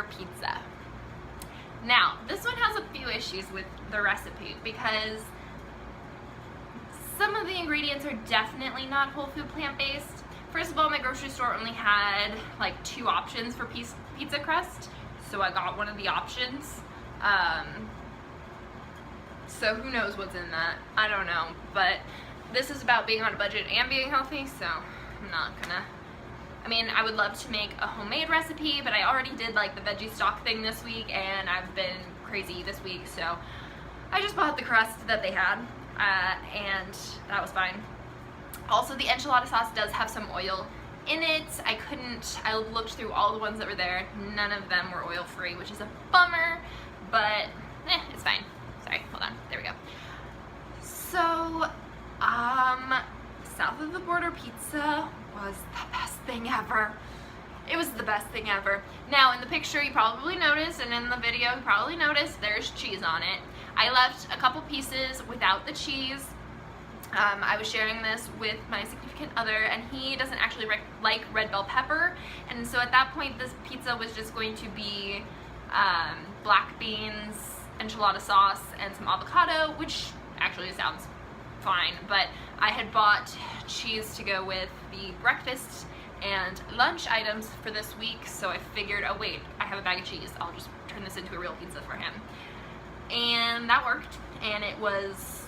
border pizza. Now, this one has a few issues with the recipe because some of the ingredients are definitely not whole food plant-based. First of all, my grocery store only had like 2 options for pizza crust, so I got one of the options. So who knows what's in that? I don't know, but this is about being on a budget and being healthy, so I'm not gonna. I mean, I would love to make a homemade recipe, but I already did like the veggie stock thing this week, and I've been crazy this week, so I just bought the crust that they had, and that was fine. Also, the enchilada sauce does have some oil in it. I looked through all the ones that were there. None of them were oil-free, which is a bummer, but it's fine. Sorry, hold on. There we go. So, south of the border pizza was the best thing ever. It was the best thing ever. Now, in the picture you probably noticed, and in the video you probably noticed, there's cheese on it. I left a couple pieces without the cheese. I was sharing this with my significant other, and he doesn't actually like red bell pepper, and so at that point this pizza was just going to be black beans, enchilada sauce, and some avocado, which actually sounds fine, but I had bought cheese to go with the breakfast and lunch items for this week, so I figured, oh wait, I have a bag of cheese, I'll just turn this into a real pizza for him. And that worked, and it was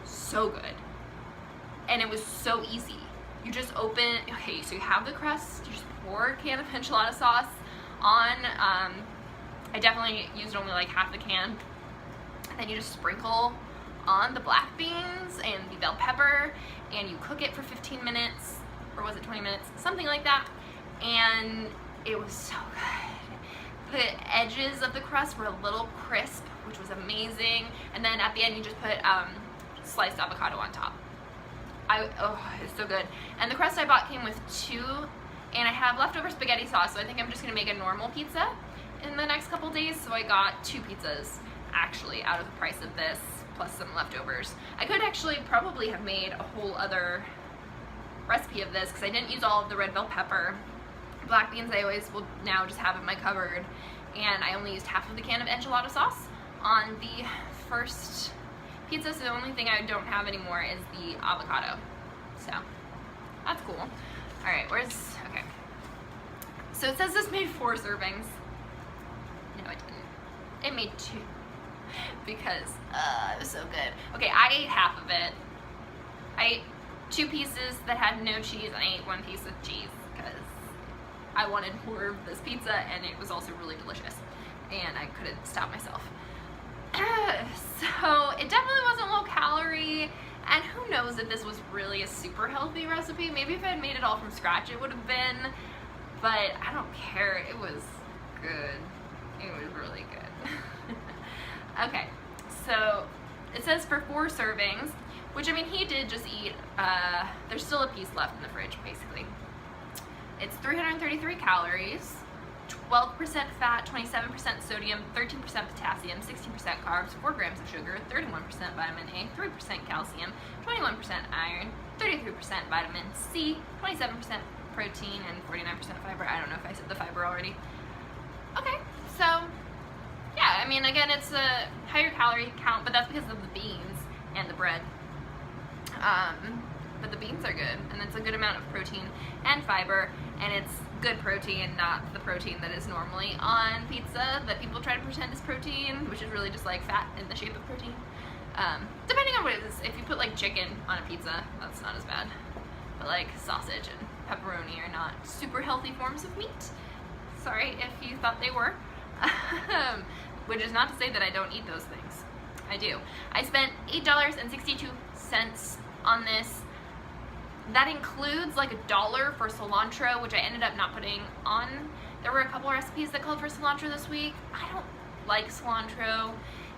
so good. And it was so easy. You just open, okay, so you have the crust, you just pour a can of enchilada sauce on. I definitely used only like half the can. And then you just sprinkle on the black beans and the bell pepper, and you cook it for 15 minutes, or was it 20 minutes? Something like that. And it was so good. The edges of the crust were a little crisp, which was amazing. And then at the end you just put sliced avocado on top. Oh, it's so good. And the crust I bought came with 2, and I have leftover spaghetti sauce, so I think I'm just gonna make a normal pizza in the next couple days. So I got 2 pizzas actually out of the price of this, plus some leftovers. I could actually probably have made a whole other recipe of this because I didn't use all of the red bell pepper. Black beans I always will now just have in my cupboard, and I only used half of the can of enchilada sauce on the first pizza, so the only thing I don't have anymore is the avocado. So that's cool. Alright, okay. So it says this made 4 servings. No, it didn't. It made 2. Because it was so good. Okay, I ate half of it. I ate 2 pieces that had no cheese, and I ate 1 piece with cheese because I wanted more of this pizza, and it was also really delicious. And I couldn't stop myself. So it definitely wasn't low calorie, and who knows if this was really a super healthy recipe. Maybe if I had made it all from scratch it would have been, but I don't care. It was good. It was really good. Okay, so it says for 4 servings, which I mean he did just eat, there's still a piece left in the fridge basically. It's 333 calories, 12% fat, 27% sodium, 13% potassium, 16% carbs, 4 grams of sugar, 31% vitamin A, 3% calcium, 21% iron, 33% vitamin C, 27% protein, and 49% fiber. I don't know if I said the fiber already. Okay, so yeah, I mean, again, it's a higher calorie count, but that's because of the beans and the bread. But the beans are good, and it's a good amount of protein and fiber, and it's good protein, not the protein that is normally on pizza that people try to pretend is protein, which is really just like fat in the shape of protein. Depending on what it is. If you put like chicken on a pizza, that's not as bad. But like sausage and pepperoni are not super healthy forms of meat. Sorry if you thought they were. Which is not to say that I don't eat those things. I do. I spent $8.62 on this. That includes like $1 for cilantro, which I ended up not putting on. There were a couple recipes that called for cilantro this week. I don't like cilantro,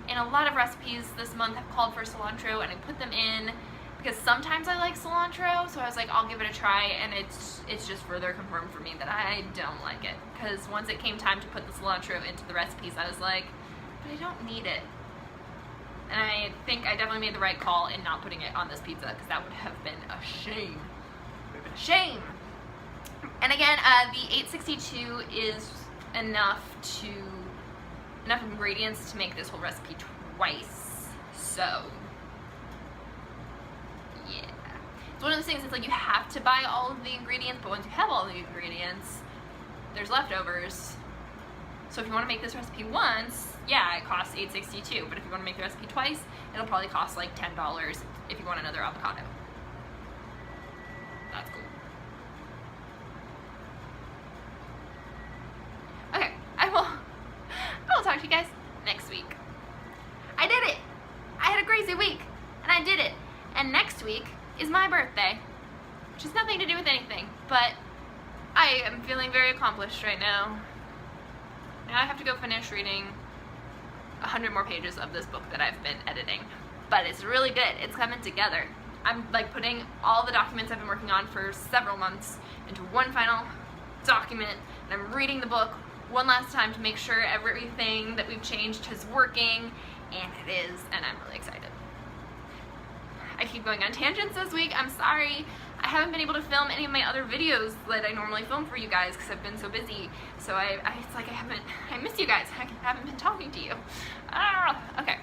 and a lot of recipes this month have called for cilantro, and I put them in because sometimes I like cilantro, so I was like, I'll give it a try, and it's just further confirmed for me that I don't like it. Because once it came time to put the cilantro into the recipes, I was like, but I don't need it. And I think I definitely made the right call in not putting it on this pizza, because that would have been a shame. It would have been a shame. And again, the $8.62 is enough ingredients to make this whole recipe twice. So yeah, it's one of those things, it's like you have to buy all of the ingredients, but once you have all the ingredients, there's leftovers. So if you want to make this recipe once, yeah, it costs $8.62, but if you want to make the recipe twice, it'll probably cost like $10 if you want another avocado. That's cool. Okay, I will talk to you guys next week. I did it! I had a crazy week, and I did it. And next week is my birthday, which has nothing to do with anything, but I am feeling very accomplished right now. Now I have to go finish reading 100 more pages of this book that I've been editing, but it's really good. It's coming together. I'm like putting all the documents I've been working on for several months into one final document, and I'm reading the book one last time to make sure everything that we've changed is working, and it is, and I'm really excited. I keep going on tangents this week. I'm sorry. I haven't been able to film any of my other videos that I normally film for you guys because I've been so busy. So it's like I miss you guys. I haven't been talking to you. Okay.